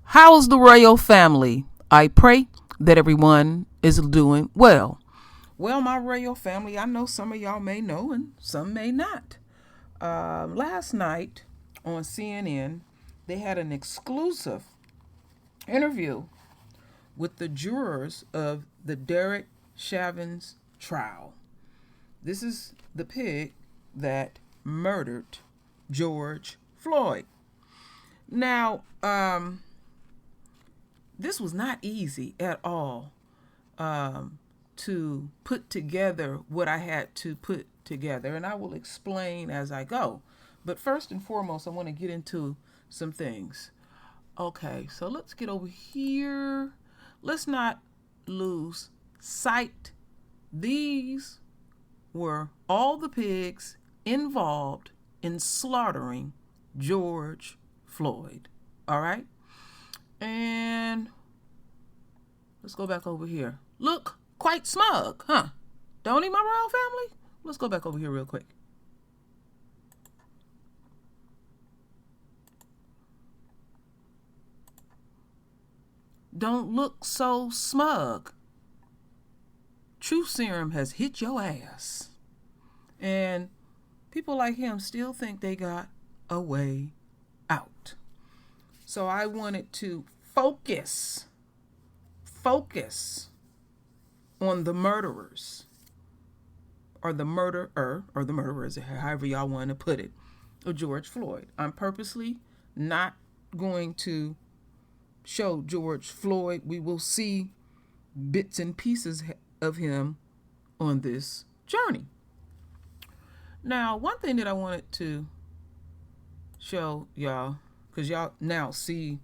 How's the royal family? I pray that everyone is doing well. Well, my royal family, I know some of y'all may know and some may not. Last night on CNN, they had an exclusive interview with the jurors of the Derek Chauvin's trial. This is the pig that murdered George Floyd. Now, this was not easy at all to put together what I had to put together, and I will explain as I go. But first and foremost, I want to get into some things. Okay, so let's get over here. Let's not lose sight. These were all the pigs involved in slaughtering George Floyd. All right? And let's go back over here. Look quite smug, huh? Don't he, my royal family? Let's go back over here real quick. Don't look so smug. Truth serum has hit your ass. And people like him still think they got a way out. So I wanted to focus on the murderers, or the murderer, or the murderers, however y'all want to put it, of George Floyd. I'm purposely not going to show George Floyd. We will see bits and pieces of him on this journey. Now, one thing that I wanted to show y'all, because y'all now see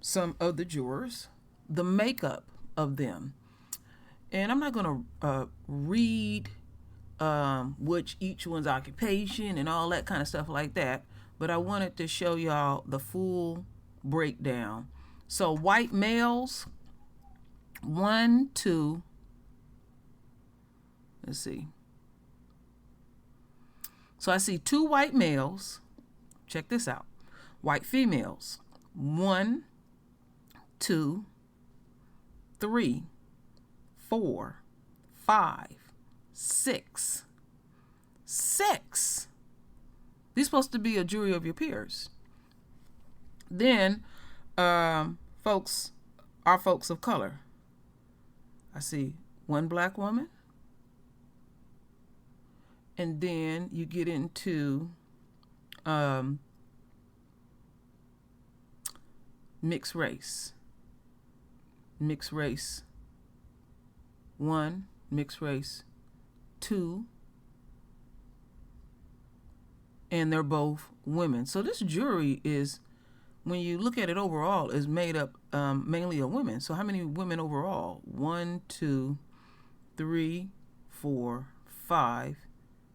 some of the jurors, the makeup of them. And I'm not going to read which each one's occupation and all that kind of stuff like that, but I wanted to show y'all the full breakdown. So white males, 1, 2, let's see. So I see 2 white males. Check this out. White females, 1, 2, 3, 4, 5, 6. 6. These supposed to be a jury of your peers. Then, folks of color. I see 1 black woman. And then you get into mixed race. Mixed race 1, mixed race 2, and they're both women. So this jury is, when you look at it overall, is made up mainly of women. So how many women overall? 1, 2, 3, 4, 5,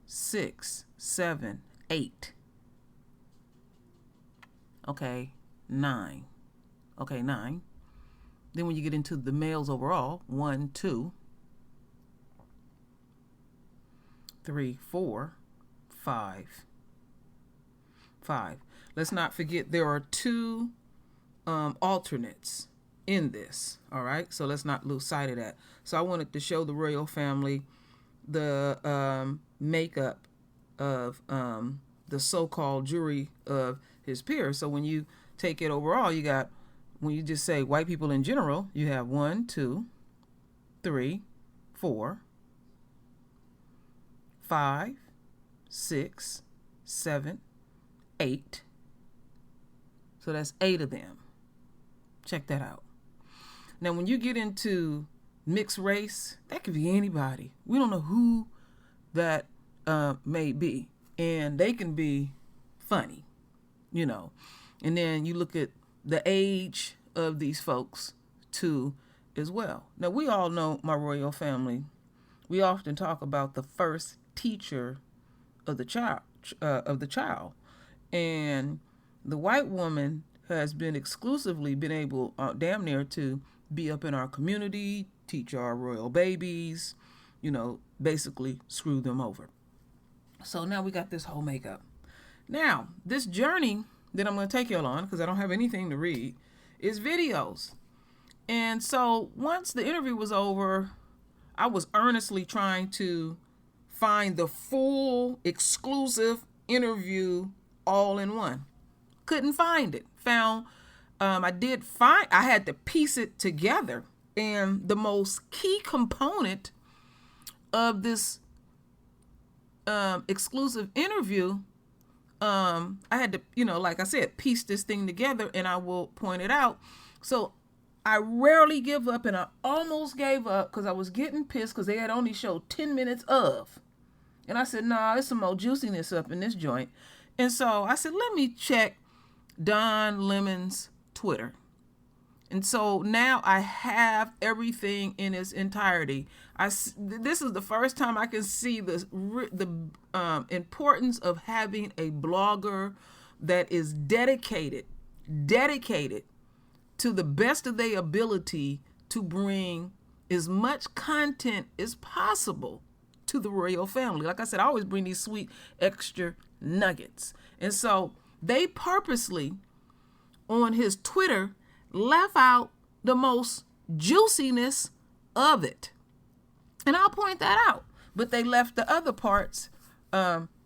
6, 7, 8. Okay, 9. Okay, 9. Then when you get into the males overall, 1, 2, 3, 4, 5. 5. Let's not forget there are 2 alternates in this. All right, so let's not lose sight of that. So I wanted to show the royal family the makeup of the so-called jury of his peers. So when you take it overall, you got, when you just say white people in general, you have 1, 2, 3, 4, 5, 6, 7, 8. So that's 8 of them. Check that out. Now, when you get into mixed race, that could be anybody. We don't know who that may be. And they can be funny, you know. And then you look at the age of these folks, too, as well. Now, we all know, my royal family, we often talk about the first teacher of the child. And the white woman has been exclusively been able, damn near, to be up in our community, teach our royal babies, you know, basically screw them over. So now we got this whole makeup. Now, this journey that I'm going to take y'all on, because I don't have anything to read, is videos. And so once the interview was over, I was earnestly trying to find the full exclusive interview all in one. Couldn't find it. I had to piece it together. And the most key component of this exclusive interview, I had to, like I said, piece this thing together, and I will point it out. So I rarely give up, and I almost gave up because I was getting pissed because they had only showed 10 minutes of. And I said, nah, there's some more juiciness up in this joint. And so I said, let me check Don Lemon's Twitter. And so now I have everything in its entirety. This is the first time I can see the importance of having a blogger that is dedicated to the best of their ability to bring as much content as possible to the royal family. Like I said, I always bring these sweet extra nuggets. And so they purposely, on his Twitter, left out the most juiciness of it. And I'll point that out. But they left the other parts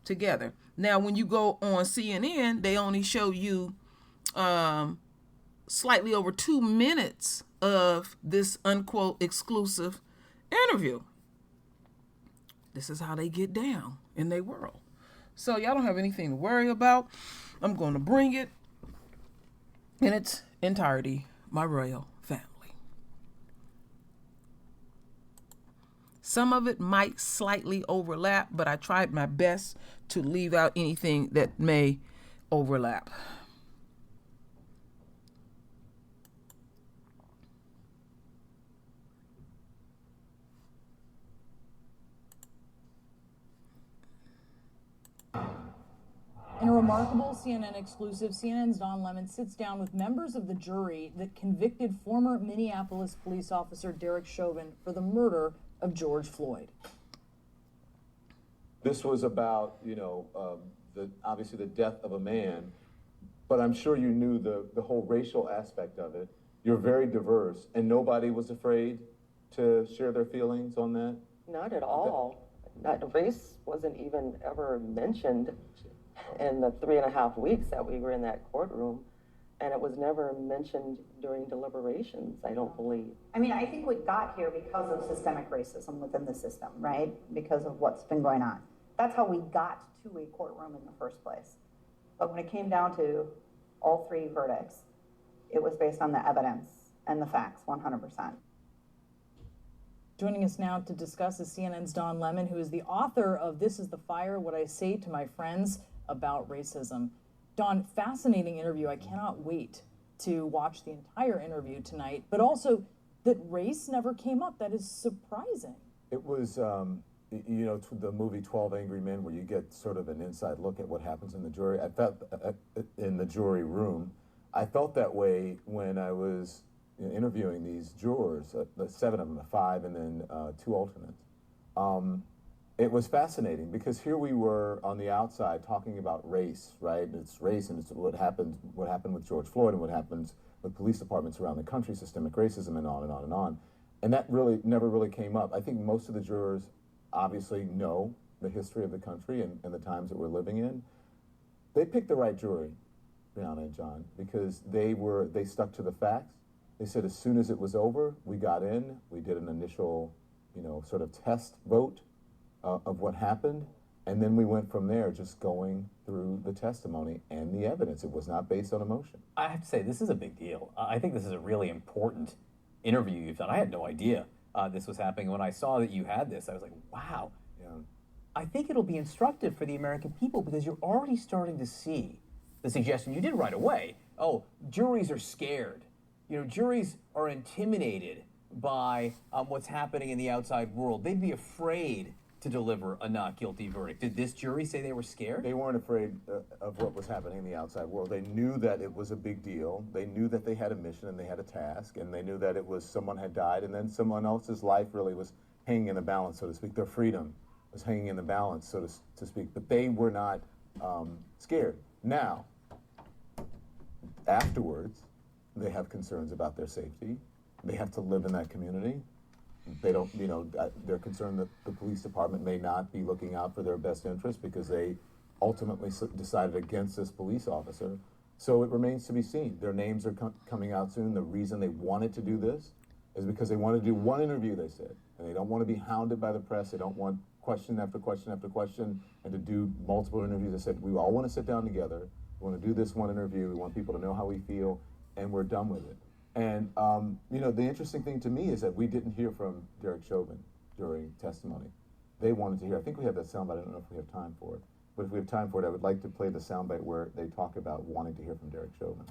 together. Now, when you go on CNN, they only show you slightly over 2 minutes of this unquote exclusive interview. This is how they get down in their world. So y'all don't have anything to worry about. I'm going to bring it in its entirety, my royal family. Some of it might slightly overlap, but I tried my best to leave out anything that may overlap. In a remarkable CNN exclusive, CNN's Don Lemon sits down with members of the jury that convicted former Minneapolis police officer Derek Chauvin for the murder of George Floyd. This was about, obviously the death of a man, but I'm sure you knew the whole racial aspect of it. You're very diverse, and nobody was afraid to share their feelings on that? Not at all. Race wasn't even ever mentioned in the 3.5 weeks that we were in that courtroom, and it was never mentioned during deliberations, I don't believe. I mean, I think we got here because of systemic racism within the system, right? Because of what's been going on. That's how we got to a courtroom in the first place. But when it came down to all 3 verdicts, it was based on the evidence and the facts, 100%. Joining us now to discuss is CNN's Don Lemon, who is the author of This is the Fire, What I Say to My Friends About Racism. Don, fascinating interview. I cannot wait to watch the entire interview tonight, but also that race never came up. That is surprising. It was, the movie 12 Angry Men, where you get sort of an inside look at what happens in the jury. I felt in the jury room. I felt that way when I was interviewing these jurors, the 7 of them, 5, and then 2 alternates. It was fascinating because here we were on the outside talking about race, right? It's race, and it's what happened with George Floyd, and what happens with police departments around the country, systemic racism, and on and on and on. And that really never really came up. I think most of the jurors obviously know the history of the country and the times that we're living in. They picked the right jury, Brianna and John, because they stuck to the facts. They said as soon as it was over, we got in, we did an initial, sort of test vote of what happened, and then we went from there, just going through the testimony and the evidence. It was not based on emotion. I have to say, this is a big deal. I think this is a really important interview you've done. I had no idea this was happening. When I saw that you had this, I was like, wow. Yeah. I think it'll be instructive for the American people because you're already starting to see the suggestion you did right away. Oh, juries are scared. Juries are intimidated by what's happening in the outside world. They'd be afraid to deliver a not guilty verdict. Did this jury say they were scared? They weren't afraid of what was happening in the outside world. They knew that it was a big deal. They knew that they had a mission and they had a task, and they knew that it was someone had died, and then someone else's life really was hanging in the balance, so to speak. Their freedom was hanging in the balance, so to speak. But they were not scared. Now, afterwards, They have concerns about their safety. They have to live in that community. They don't, they're concerned that the police department may not be looking out for their best interest because they ultimately decided against this police officer. So it remains to be seen. Their names are coming out soon. The reason they wanted to do this is because they want to do one interview, they said, and they don't want to be hounded by the press. They don't want question after question after question and to do multiple interviews. They said, we all want to sit down together. We want to do this one interview. We want people to know how we feel, and we're done with it. And, the interesting thing to me is that we didn't hear from Derek Chauvin during testimony. They wanted to hear. I think we have that soundbite. I don't know if we have time for it. But if we have time for it, I would like to play the soundbite where they talk about wanting to hear from Derek Chauvin.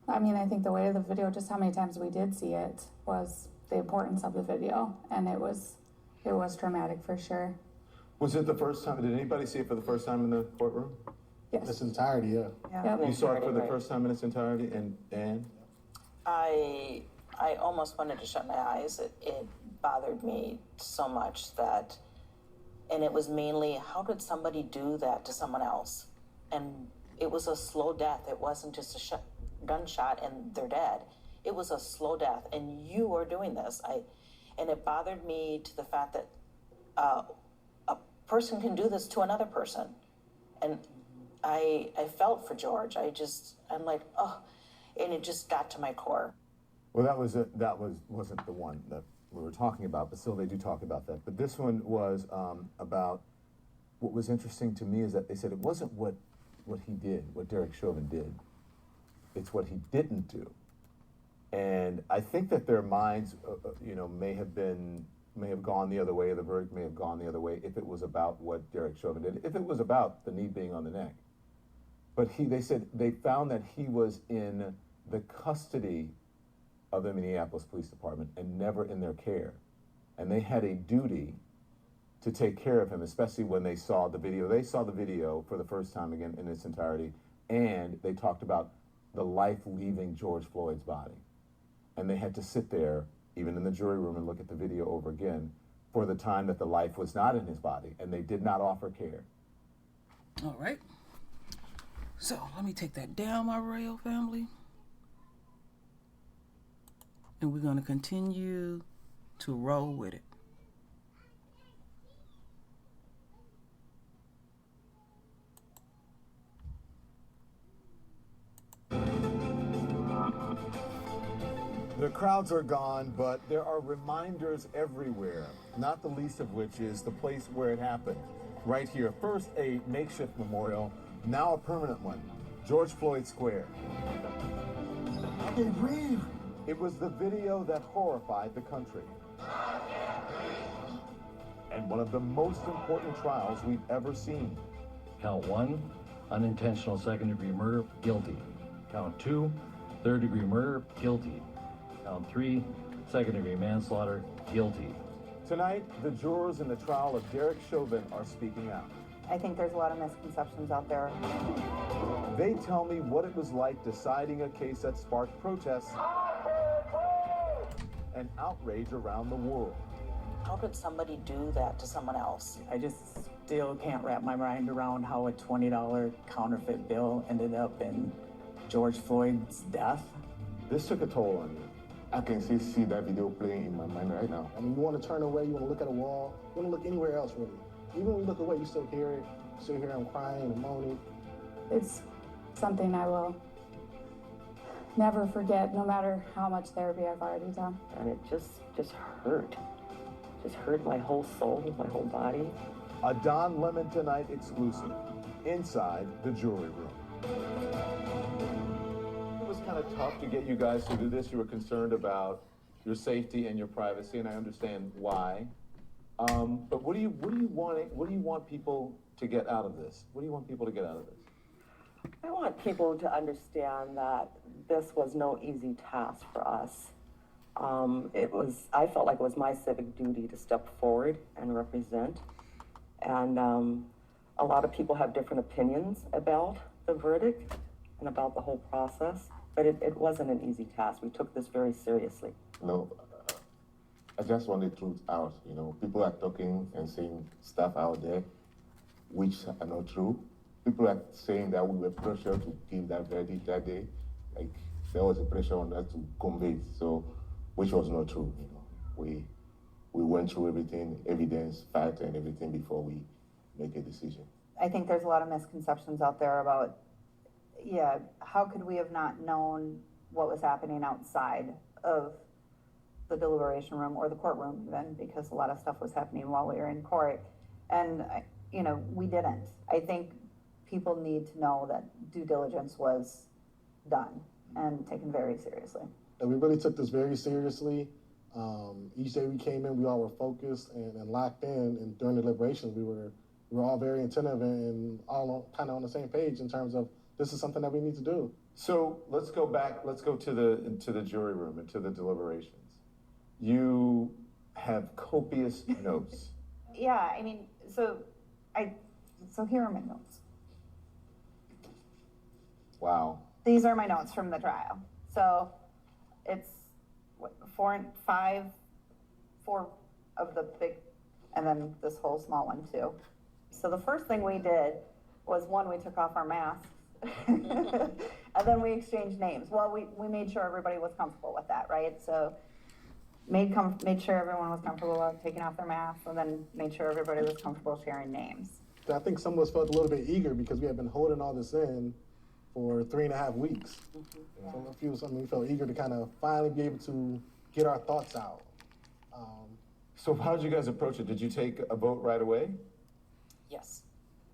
I mean, I think the weight of the video, just how many times we did see it, was the importance of the video, and it was traumatic for sure. Was it the first time? Did anybody see it for the first time in the courtroom? Yes. Its entirety, yeah. Yep. You saw it for the first time in its entirety, and Dan? I almost wanted to shut my eyes. It bothered me so much that, and it was mainly, how did somebody do that to someone else? And it was a slow death. It wasn't just a gunshot and they're dead. It was a slow death, and you are doing this. And it bothered me to the fact that a person can do this to another person. And I felt for George. I'm like, oh, and it just got to my core. Well, wasn't the one that we were talking about, but still they do talk about that. But this one was about, what was interesting to me is that they said it wasn't what he did, what Derek Chauvin did. It's what he didn't do. And I think that their minds, may have gone the other way, the verdict may have gone the other way if it was about what Derek Chauvin did, if it was about the knee being on the neck. But they said they found that he was in the custody of the Minneapolis Police Department and never in their care. And they had a duty to take care of him, especially when they saw the video. They saw the video for the first time again in its entirety, and they talked about the life leaving George Floyd's body. And they had to sit there, even in the jury room, and look at the video over again for the time that the life was not in his body, and they did not offer care. All right. So let me take that down, my royal family. And we're going to continue to roll with it. The crowds are gone, but there are reminders everywhere, not the least of which is the place where it happened. Right here, first a makeshift memorial, now a permanent one, George Floyd Square. I can't breathe. It was the video that horrified the country. And one of the most important trials we've ever seen. Count 1, unintentional second-degree murder, guilty. Count 2, third-degree murder, guilty. Count 3, second-degree manslaughter, guilty. Tonight, the jurors in the trial of Derek Chauvin are speaking out. I think there's a lot of misconceptions out there. They tell me what it was like deciding a case that sparked protests and outrage around the world. How could somebody do that to someone else? I just still can't wrap my mind around how a $20 counterfeit bill ended up in George Floyd's death. This took a toll on you. I can see that video playing in my mind right now. I mean, you want to turn away, you want to look at a wall, you want to look anywhere else, really. Even when you look away, you still hear it. You still hear him crying and moaning. It's something I will never forget, no matter how much therapy I've already done. And it just hurt. Just hurt my whole soul, my whole body. A Don Lemon Tonight exclusive, inside the jury room. It was kind of tough to get you guys to do this. You were concerned about your safety and your privacy, and I understand why. But what do you want people to get out of this? What do you want people to get out of this? I want people to understand that this was no easy task for us. I felt like it was my civic duty to step forward and represent. And a lot of people have different opinions about the verdict and about the whole process, but it wasn't an easy task. We took this very seriously. I just want the truth out. People are talking and saying stuff out there which are not true. people are saying that we were pressured to give that verdict that day. Like, there was a pressure on us to convict, so, which was not true, you know. We went through everything, evidence, fact, and everything before we make a decision. I think there's a lot of misconceptions out there about, yeah, how could we have not known what was happening outside of the deliberation room or the courtroom even, because a lot of stuff was happening while we were in court. And, you know, we didn't. I think people need to know that due diligence was done and taken very seriously. And we really took this very seriously. Each day we came in, we all were focused and locked in. And during the deliberations, we were all very attentive and all kind of on the same page in terms of this is something that we need to do. So let's go back. Let's go to the jury room and to the deliberations. You have copious notes. Yeah, I mean, so here are my notes. Wow. These are my notes from the trial. So it's four of the big, and then this whole small one too. So the first thing we did was, one, we took off our masks, and then we exchanged names. Well, we made sure everybody was comfortable with that, right? So made sure everyone was comfortable with taking off their masks, and then made sure everybody was comfortable sharing names. I think some of us felt a little bit eager because we had been holding all this in for 3.5 weeks. Mm-hmm. So we felt eager to kind of finally be able to get our thoughts out. So how did you guys approach it? Did you take a vote right away? Yes.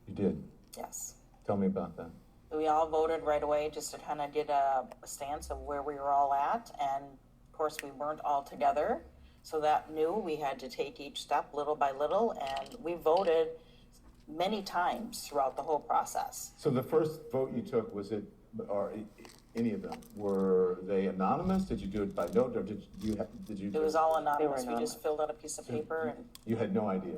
You did? Yes. Tell me about that. We all voted right away just to kind of get a stance of where we were all at. And of course, we weren't all together. So that knew we had to take each step little by little. And we voted many times throughout the whole process. So the first vote you took, was it, or any of them, were they anonymous? Did you do it by note, or did you? It was all anonymous. They were We just filled out a piece of paper and. You had no idea?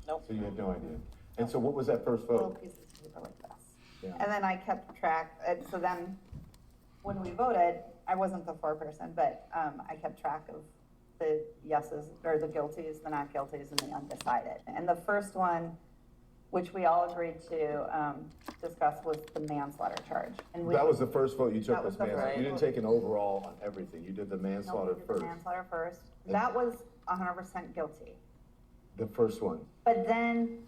Nope. So you had no idea. And so what was that first Little vote? pieces of paper like this. Yeah. And then I kept track, and so then when we voted, I wasn't the foreperson, but I kept track of the yeses, or the guilties, the not guilties, and the undecided. And the first one, which we all agreed to discuss, was the manslaughter charge. And That was the first vote you took, That was was the manslaughter. first You didn't vote. take an overall on everything. You did the manslaughter we did first. the manslaughter first. That was 100% guilty. The first one. But then,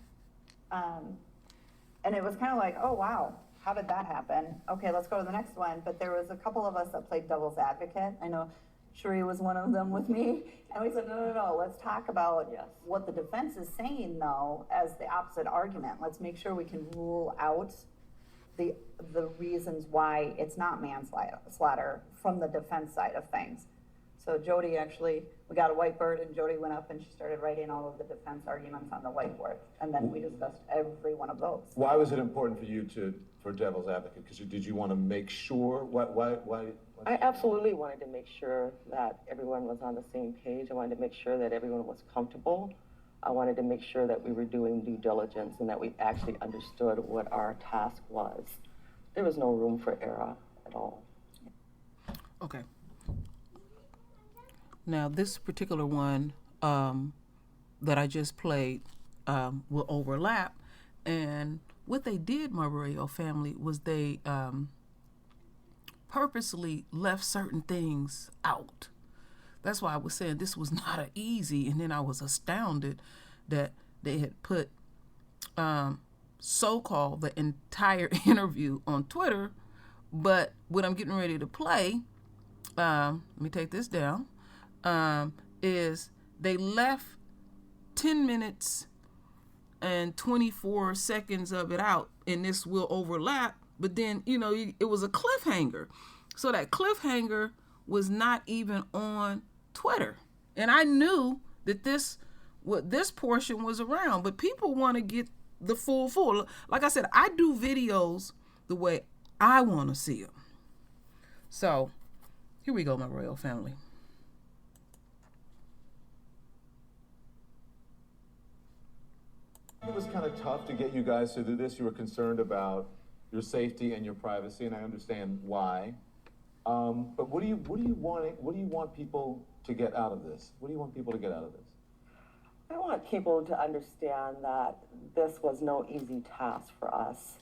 and it was kind of like, oh, wow, how did that happen? Okay, let's go to the next one. But there was a couple of us that played devil's advocate. I know Sheree was one of them with me. And we said, no, let's talk about what the defense is saying, though, as the opposite argument. Let's make sure we can rule out the reasons why it's not manslaughter from the defense side of things. So Jody actually, we got a whiteboard, and Jody went up and she started writing all of the defense arguments on the whiteboard. And then we discussed every one of those. Why was it important for you for devil's advocate? Because did you want to make sure? Why? I absolutely wanted to make sure that everyone was on the same page. I wanted to make sure that everyone was comfortable. I wanted to make sure that we were doing due diligence and that we actually understood what our task was. There was no room for error at all. Okay. Now, this particular one that I just played will overlap. And what they did, my Royal family, was they purposely left certain things out. That's why I was saying this was not an easy, and then I was astounded that they had put so-called the entire interview on Twitter. But what I'm getting ready to play, let me take this down, is they left 10 minutes and 24 seconds of it out, and this will overlap, but then, it was a cliffhanger. So that cliffhanger was not even on Twitter. And I knew that this portion was around, but people want to get the full. Like I said, I do videos the way I want to see them. So here we go, my Royal family. It was kind of tough to get you guys to do this. You were concerned about your safety and your privacy, and I understand why. But what do you want people to get out of this? What do you want people to get out of this? I want people to understand that this was no easy task for us.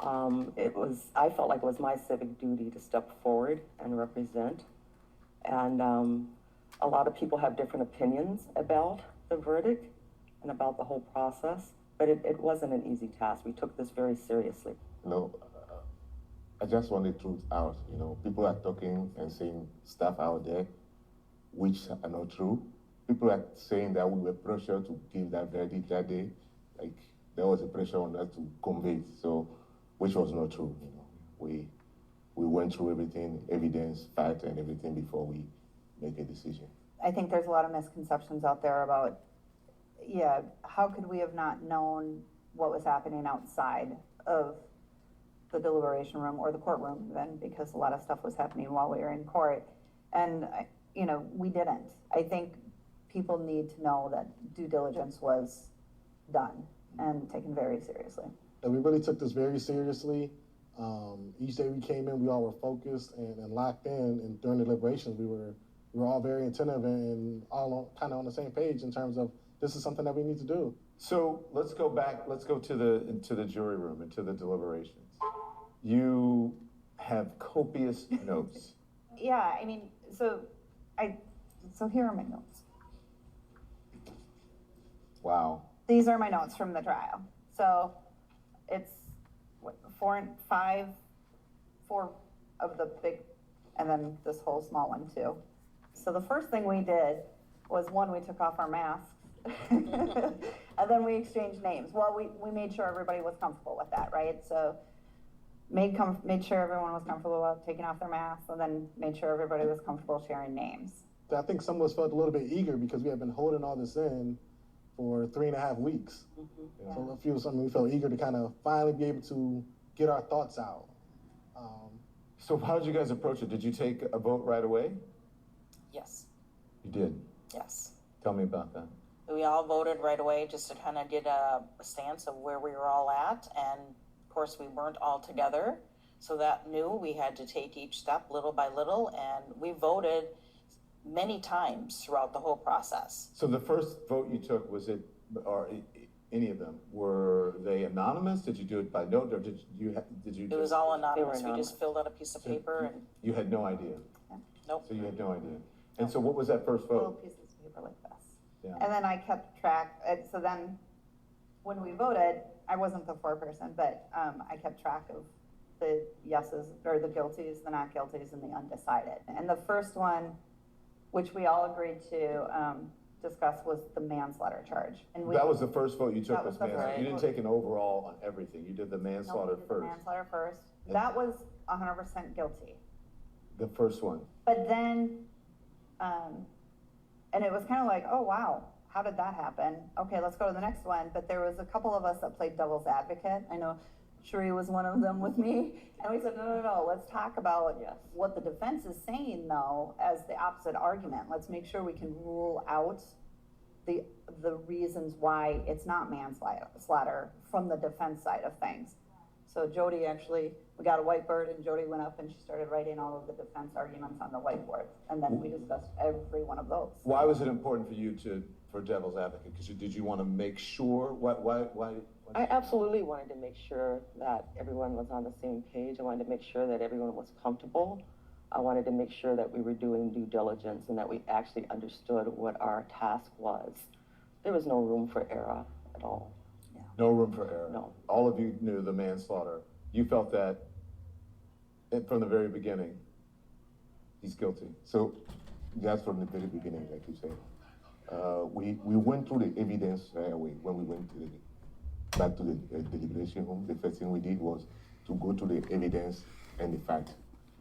I felt like it was my civic duty to step forward and represent. And a lot of people have different opinions about the verdict and about the whole process, but it wasn't an easy task. We took this very seriously. I just want the truth out. People are talking and saying stuff out there which are not true. People are saying that we were pressured to give that verdict that day. Like, there was a pressure on us to convey it, so, which was not true. We went through everything, evidence, fact, and everything before we make a decision. I think there's a lot of misconceptions out there about, how could we have not known what was happening outside of the deliberation room or the courtroom then, because a lot of stuff was happening while we were in court. And, we didn't. I think people need to know that due diligence was done and taken very seriously. And we really took this very seriously. Each day we came in, we all were focused and locked in. And during the deliberations, we were all very attentive and all kind of on the same page in terms of this is something that we need to do. So let's go back. Let's go to the jury room and to the deliberations. You have copious notes. Yeah, so here are my notes. Wow. These are my notes from the trial. So it's four of the big, and then this whole small one too. So the first thing we did was, one, we took off our masks. And then we exchanged names. Well, we made sure everybody was comfortable with that, right? So made sure everyone was comfortable with taking off their masks, and then made sure everybody was comfortable sharing names. I think some of us felt a little bit eager because we had been holding all this in for 3.5 weeks. Yeah. So it feels something we felt eager to kind of finally be able to get our thoughts out. So how did you guys approach it? Did you take a vote right away? Yes. You did? Yes. Tell me about that. We all voted right away just to kind of get a stance of where we were all at. And of course, we weren't all together. So that knew we had to take each step little by little. And we voted many times throughout the whole process. So the first vote you took, was it, or any of them, were they anonymous? Did you do it by note, or did you? It was all anonymous. We anonymous. just filled out a piece of paper and You had no idea? nope. So you had no idea. And so what was that first Little vote? pieces of paper like this. Yeah. And then I kept track. So then when we voted, I wasn't the foreperson, but I kept track of the yeses, or the guilties, the not guilties, and the undecided. And the first one, which we all agreed to discuss, was the manslaughter charge. And That was the first vote you took, That was was the manslaughter. first You didn't vote. take an overall on everything. You did the manslaughter we did first. The manslaughter first. That was 100% guilty. The first one. But then, and it was kind of like, oh wow, how did that happen? Okay, let's go to the next one. But there was a couple of us that played devil's advocate. I know Sheree was one of them with me. And we said, no, let's talk about what the defense is saying though, as the opposite argument. Let's make sure we can rule out the reasons why it's not manslaughter from the defense side of things. So Jody actually, we got a whiteboard and Jody went up and she started writing all of the defense arguments on the whiteboard. And then we discussed every one of those. Why was it important for you for devil's advocate? Because did you want to make sure? Why? I absolutely wanted to make sure that everyone was on the same page. I wanted to make sure that everyone was comfortable. I wanted to make sure that we were doing due diligence and that we actually understood what our task was. There was no room for error at all. No room for error. No. All of you knew the manslaughter. You felt that from the very beginning, he's guilty. So just from the very beginning, like you said, we went through the evidence right away when we went back to the deliberation room. The first thing we did was to go to the evidence and the fact,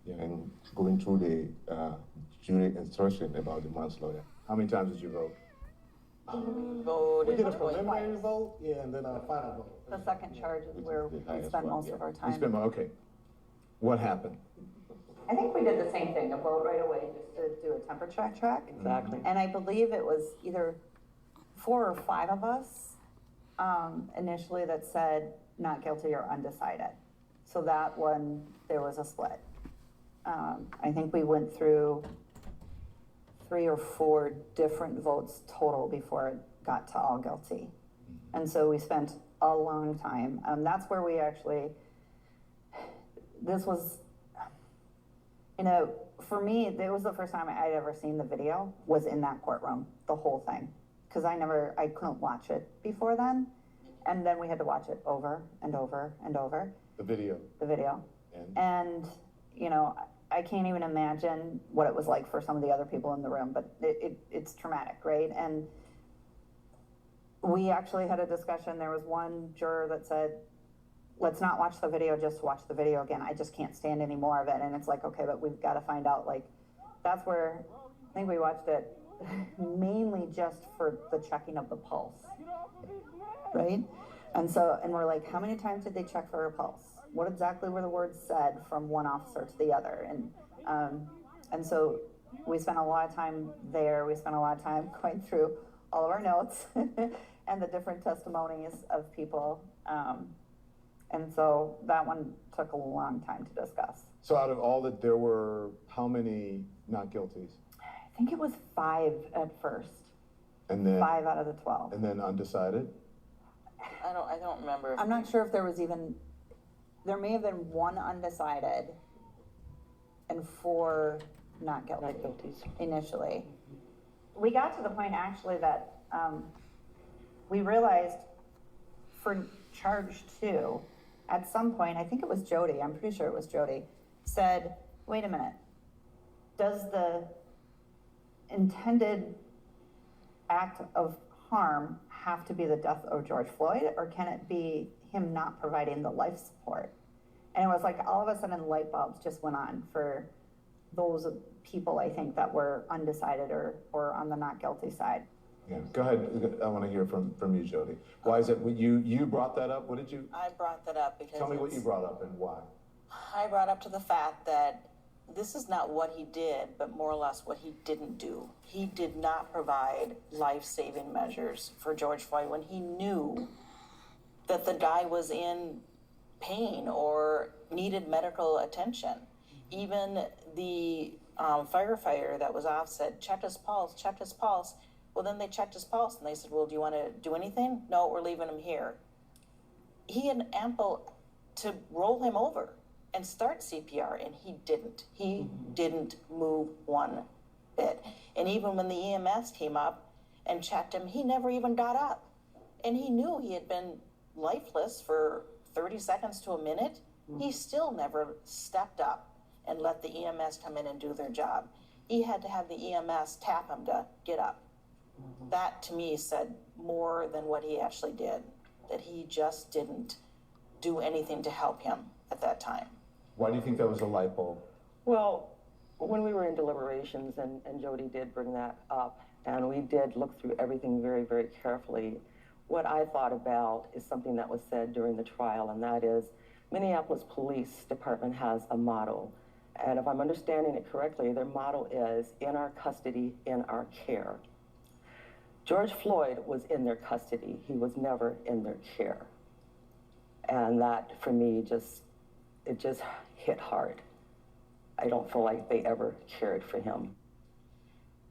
and going through the jury instruction about the manslaughter. How many times did you vote? We did a Voted preliminary vote, and then a final vote. The second charge is where we highest spend one, most yeah. of our You time. spent okay. What happened? I think we did the same thing, a vote right away just to do a temperature check. Exactly. And I believe it was either 4 or 5 of us initially that said not guilty or undecided. So that one, there was a split. I think we went through 3 or 4 different votes total before it got to all guilty. And so we spent a long time. That's where we actually this was, for me, it was the first time I'd ever seen the video, was in that courtroom, the whole thing. Because I couldn't watch it before then. And then we had to watch it over and over and over. The video. The video. And I can't even imagine what it was like for some of the other people in the room, but it's traumatic, right? And we actually had a discussion. There was one juror that said, let's not watch the video, just watch the video again. I just can't stand any more of it. And it's like, okay, but we've got to find out, that's where I think we watched it mainly just for the checking of the pulse, right? And we're like, how many times did they check for her pulse? What exactly were the words said from one officer to the other? And so we spent a lot of time there. We spent a lot of time going through all of our notes and the different testimonies of people. And so that one took a long time to discuss. So out of all that, there were how many not guilties? I think it was 5 at first. And then 5 out of the 12. And then undecided? I don't remember. I'm not sure if there was even, there may have been 1 undecided and 4 not guilty. Not guilties. Initially. We got to the point actually that we realized for charge 2, at some point, I think it was Jody, I'm pretty sure it was Jody, said, wait a minute, does the intended act of harm have to be the death of George Floyd, or can it be him not providing the life support? And it was like all of a sudden light bulbs just went on for those people, I think, that were undecided or on the not guilty side. Yeah, go ahead. I want to hear from you, Jody. Why is it you brought that up? What did you? I brought that up because. Tell me what you brought up and why. I brought up to the fact that this is not what he did, but more or less what he didn't do. He did not provide life-saving measures for George Floyd when he knew that the guy was in pain or needed medical attention. Even the firefighter that was off said, check his pulse, check his pulse. Well, then they checked his pulse and they said, well, do you want to do anything? No, we're leaving him here. He had ample to roll him over and start CPR, and he didn't. He didn't move one bit. And even when the EMS came up and checked him, he never even got up. And he knew he had been lifeless for 30 seconds to a minute. He still never stepped up and let the EMS come in and do their job. He had to have the EMS tap him to get up. That, to me, said more than what he actually did, that he just didn't do anything to help him at that time. Why do you think that was a light bulb? Well, when we were in deliberations, and Jody did bring that up, and we did look through everything very, very carefully, what I thought about is something that was said during the trial, and that is Minneapolis Police Department has a motto. And if I'm understanding it correctly, their motto is, in our custody, in our care. George Floyd was in their custody. He was never in their care. And that, for me, it just hit hard. I don't feel like they ever cared for him.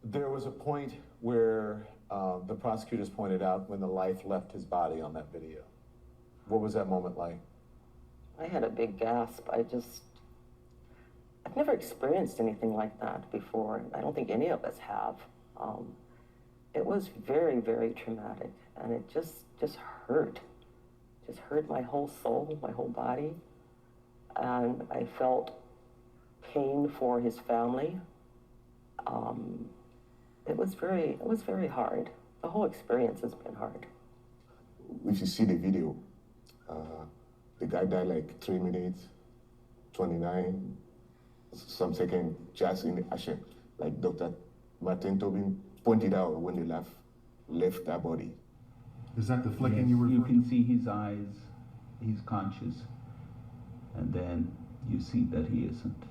There was a point where the prosecutors pointed out when the life left his body on that video. What was that moment like? I had a big gasp. I've never experienced anything like that before. I don't think any of us have. It was very, very traumatic, and it just hurt. Just hurt my whole soul, my whole body. And I felt pain for his family. It was very hard. The whole experience has been hard. If you see the video, the guy died like 3 minutes, 29, some second just in action. Like Dr. Martin Tobin pointed out when they left that body. Is that the flicking you were? You can see his eyes, he's conscious, and then you see that he isn't.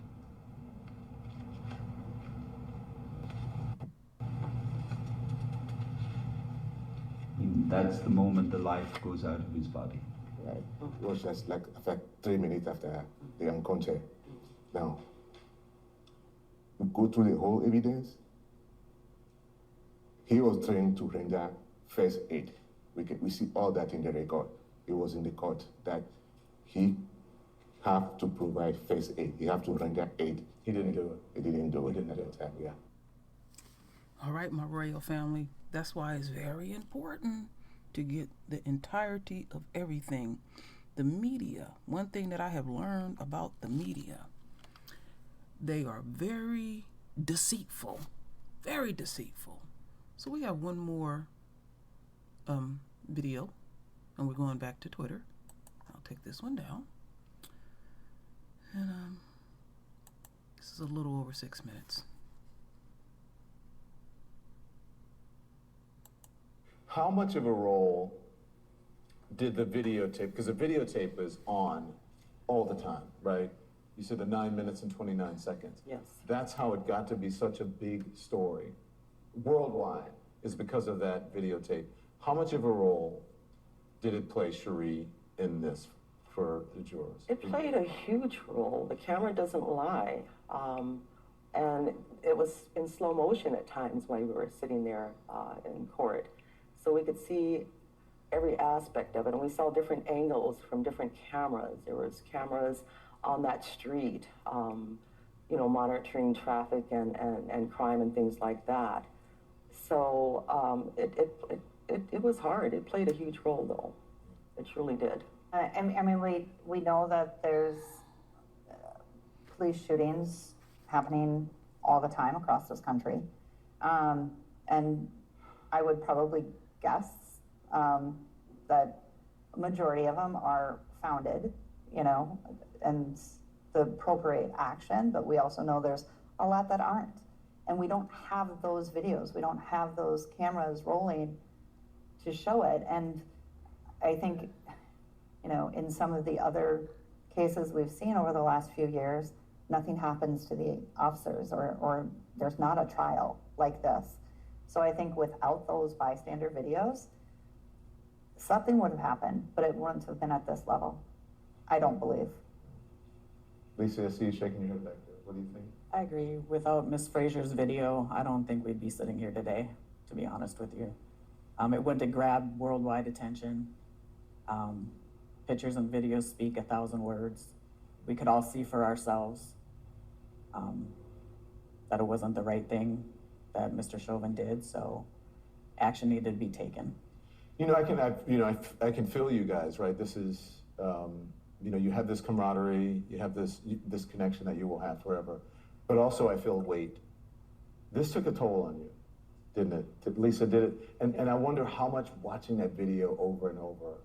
That's the moment the life goes out of his body. Right. It was just like 3 minutes after the encounter. Now, we go through the whole evidence. He was trained to render first aid. We see all that in the record. It was in the court that he have to provide first aid. You have to render aid. He didn't do it. He didn't do it He didn't at do that time, yeah. All right, my royal family. That's why it's very important to get the entirety of everything. The media, one thing that I have learned about the media, they are very deceitful, very deceitful. So we have one more video, and we're going back to Twitter. I'll take this one down. And this is a little over 6 minutes. How much of a role did the videotape, because the videotape is on all the time, right? You said the 9 minutes and 29 seconds. Yes. That's how it got to be such a big story worldwide, is because of that videotape. How much of a role did it play, Cherie, in this for the jurors? It played a huge role. The camera doesn't lie. And it was in slow motion at times while we were sitting there in court. So we could see every aspect of it, and we saw different angles from different cameras. There was cameras on that street, you know, monitoring traffic and crime and things like that. So it was hard. It played a huge role, though. It truly did. I mean, we know that there's police shootings happening all the time across this country. And I would probably guess that a majority of them are founded, you know, and the appropriate action, but we also know there's a lot that aren't. And we don't have those videos. We don't have those cameras rolling to show it. And I think, you know, in some of the other cases we've seen over the last few years, nothing happens to the officers, or there's not a trial like this. So I think without those bystander videos, something would have happened, but it wouldn't have been at this level. I don't believe. Lisa, I see you shaking your head back there. What do you think? I agree. Without Miss Frazier's video, I don't think we'd be sitting here today, to be honest with you. It wouldn't have grabbed worldwide attention. Pictures and videos speak 1,000 words. We could all see for ourselves that it wasn't the right thing that Mr. Chauvin did, so action needed to be taken. You know, I can feel you guys, right? This is, you know, you have this camaraderie, you have this connection that you will have forever. But also I feel weight. This took a toll on you, didn't it? Lisa, did it? And I wonder how much watching that video over and over,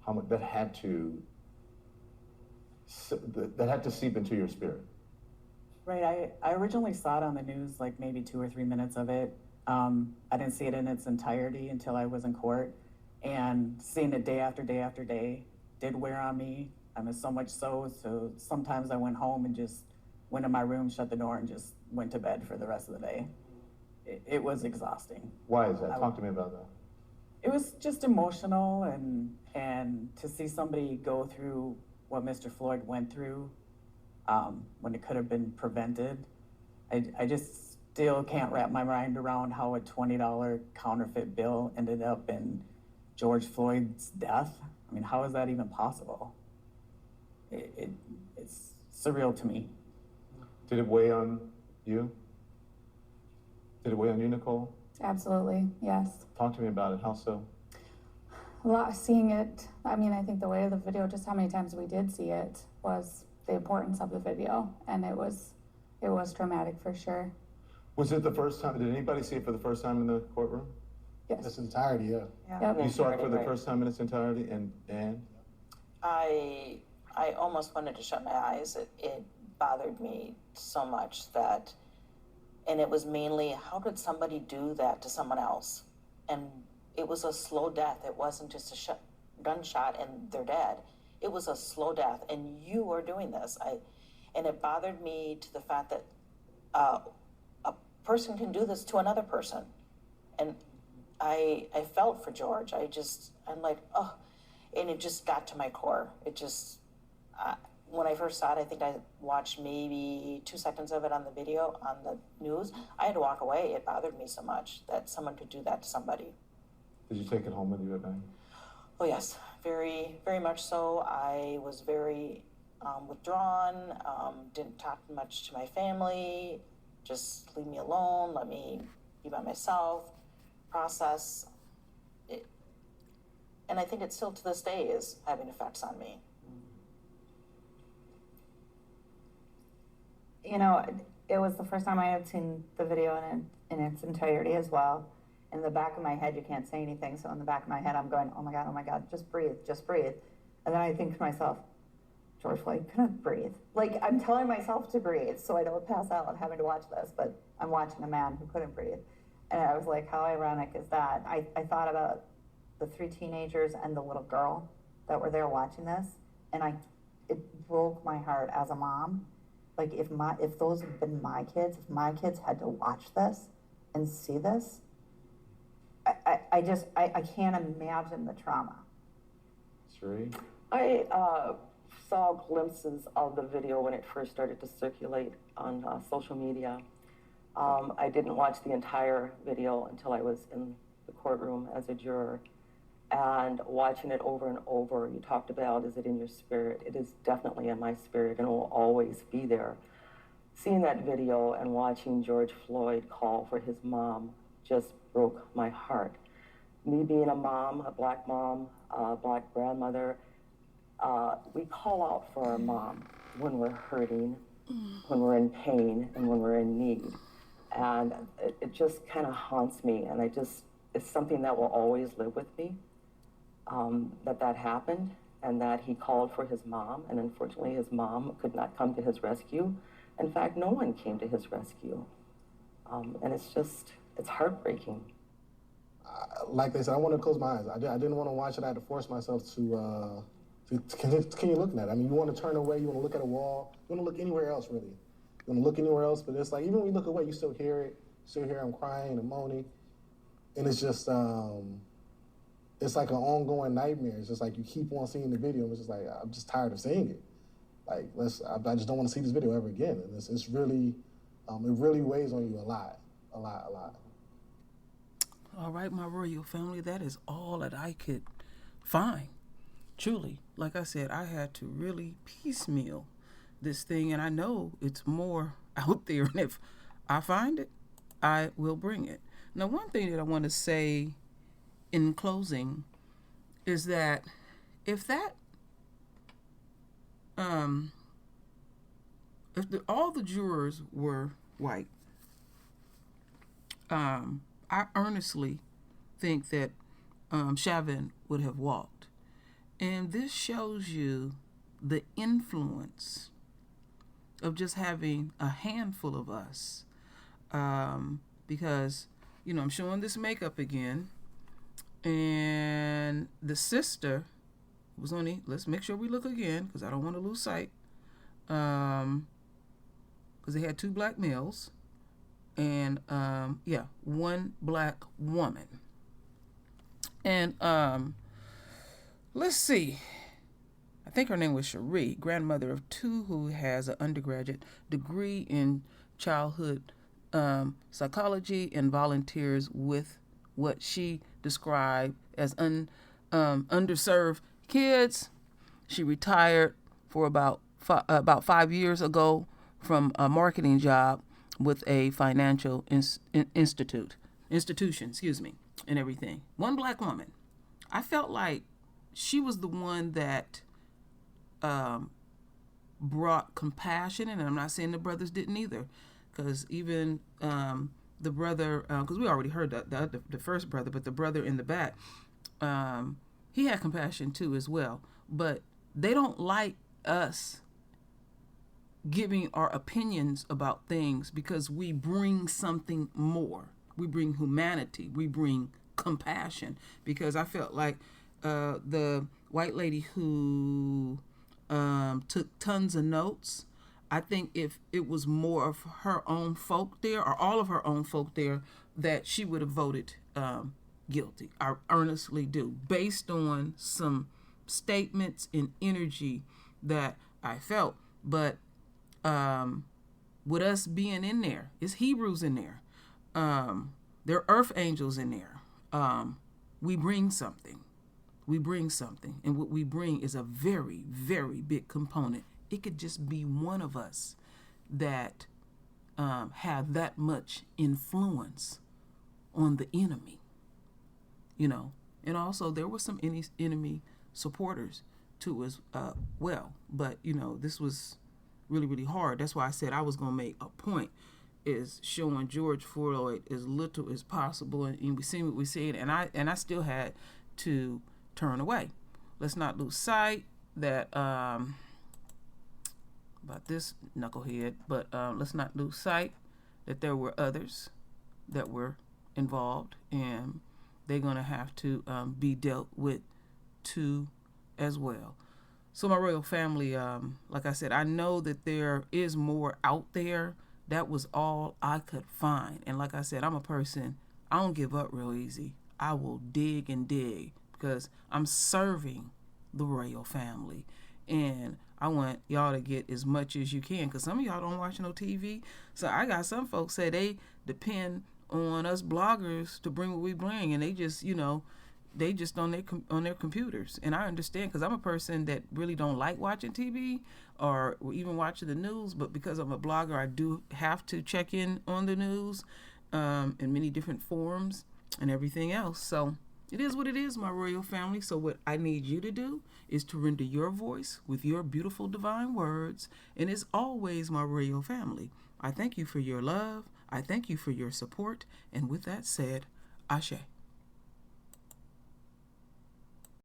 how much that had to seep into your spirit. Right, I originally saw it on the news, like maybe 2 or 3 minutes of it. I didn't see it in its entirety until I was in court. And seeing it day after day after day did wear on me. I mean, so much so sometimes I went home and just went in my room, shut the door, and just went to bed for the rest of the day. It was exhausting. Why is that? Talk to me about that. It was just emotional, and to see somebody go through what Mr. Floyd went through when it could have been prevented. I just still can't wrap my mind around how a $20 counterfeit bill ended up in George Floyd's death. I mean, how is that even possible? It's surreal to me. Did it weigh on you? Did it weigh on you, Nicole? Absolutely, yes. Talk to me about it. How so? A lot seeing it. I mean, I think the way of the video, just how many times we did see it, was the importance of the video, and it was traumatic for sure. Was it the first time? Did anybody see it for the first time in the courtroom? Yes. Its entirety, yeah. Yep. You saw it for the first time in its entirety, and I almost wanted to shut my eyes. It bothered me so much that, and it was mainly, how did somebody do that to someone else? And it was a slow death. It wasn't just a gunshot and they're dead. It was a slow death, and you are doing this. And it bothered me to the fact that a person can do this to another person. And I felt for George. I'm like, oh, and it just got to my core. It just, when I first saw it, I think I watched maybe 2 seconds of it on the video, on the news. I had to walk away. It bothered me so much that someone could do that to somebody. did you take it home with you at night? Oh yes, very, very much so. I was very withdrawn, didn't talk much to my family, just leave me alone, let me be by myself, process it. And I think it still to this day is having effects on me. You know, it was the first time I had seen the video in its entirety as well. In the back of my head, you can't say anything. So in the back of my head, I'm going, oh my God, just breathe, just breathe. And then I think to myself, George Floyd couldn't breathe. Like, I'm telling myself to breathe so I don't pass out having to watch this, but I'm watching a man who couldn't breathe. And I was like, how ironic is that? I thought about the 3 teenagers and the little girl that were there watching this, and it broke my heart as a mom. Like, if those had been my kids, if my kids had to watch this and see this, I can't imagine the trauma. Sheree? I saw glimpses of the video when it first started to circulate on social media. I didn't watch the entire video until I was in the courtroom as a juror. And watching it over and over, you talked about, is it in your spirit? It is definitely in my spirit and will always be there. Seeing that video and watching George Floyd call for his mom just broke my heart. Me being a mom, a black grandmother, we call out for our mom when we're hurting, when we're in pain, and when we're in need. And it just kind of haunts me, and it's something that will always live with me. That happened, and that he called for his mom, and unfortunately his mom could not come to his rescue. In fact, no one came to his rescue. And it's heartbreaking. Like they said, I wanted to close my eyes. I didn't want to watch it. I had to force myself to continue looking at it. I mean, you want to turn away, you want to look at a wall, you want to look anywhere else, really. You want to look anywhere else, but it's like, even when you look away, you still hear it. You still hear him crying and moaning. And it's just, it's like an ongoing nightmare. It's just like you keep on seeing the video, and it's just like, I'm just tired of seeing it. Like, I just don't want to see this video ever again. And it's really, it really weighs on you a lot. All right, my royal family, that is all that I could find. Truly, like I said, I had to really piecemeal this thing, and I know it's more out there, and if I find it, I will bring it. Now, one thing that I want to say in closing is that if all the jurors were white, I earnestly think that Chauvin would have walked. And this shows you the influence of just having a handful of us. Because, I'm showing this makeup again. And the sister was only, let's make sure we look again, because I don't want to lose sight. Because they had 2 black males. And, one black woman. And, let's see. I think her name was Cherie, grandmother of 2 who has an undergraduate degree in childhood psychology and volunteers with what she described as underserved kids. She retired for about 5 years ago from a marketing job with a financial institution, and everything. One black woman. I felt like she was the one that brought compassion, and I'm not saying the brothers didn't either, because even the brother, because we already heard the first brother, but the brother in the back, he had compassion too as well. But they don't like us giving our opinions about things because we bring something more. We bring humanity. We bring compassion. Because I felt like the white lady who took tons of notes, I think if it was more of her own folk there, or all of her own folk there, that she would have voted guilty. I earnestly do, based on some statements and energy that I felt. But with us being in there, it's Hebrews in there. There are earth angels in there. We bring something. And what we bring is a very, very big component it could just be one of us that have that much influence on the enemy, you know. And also there were some enemy supporters too as well. But, you know, this was really, really hard. That's why I said I was going to make a point is showing George Floyd as little as possible. And we seen what we said, and I still had to turn away. Let's not lose sight that about this knucklehead, but let's not lose sight that there were others that were involved, and they're going to have to be dealt with too as well. So my royal family, like I said, I know that there is more out there. That was all I could find. And like I said, I'm a person, I don't give up real easy. I will dig and dig because I'm serving the royal family. And I want y'all to get as much as you can, because some of y'all don't watch no TV. So I got some folks say they depend on us bloggers to bring what we bring, and they just, you know, they just on their computers. And I understand, because I'm a person that really don't like watching TV or even watching the news, but because I'm a blogger, I do have to check in on the news in many different forms and everything else. So it is what it is, my royal family. So what I need you to do is to render your voice with your beautiful divine words. And as always, my royal family, I thank you for your love. I thank you for your support. And with that said, Ashe.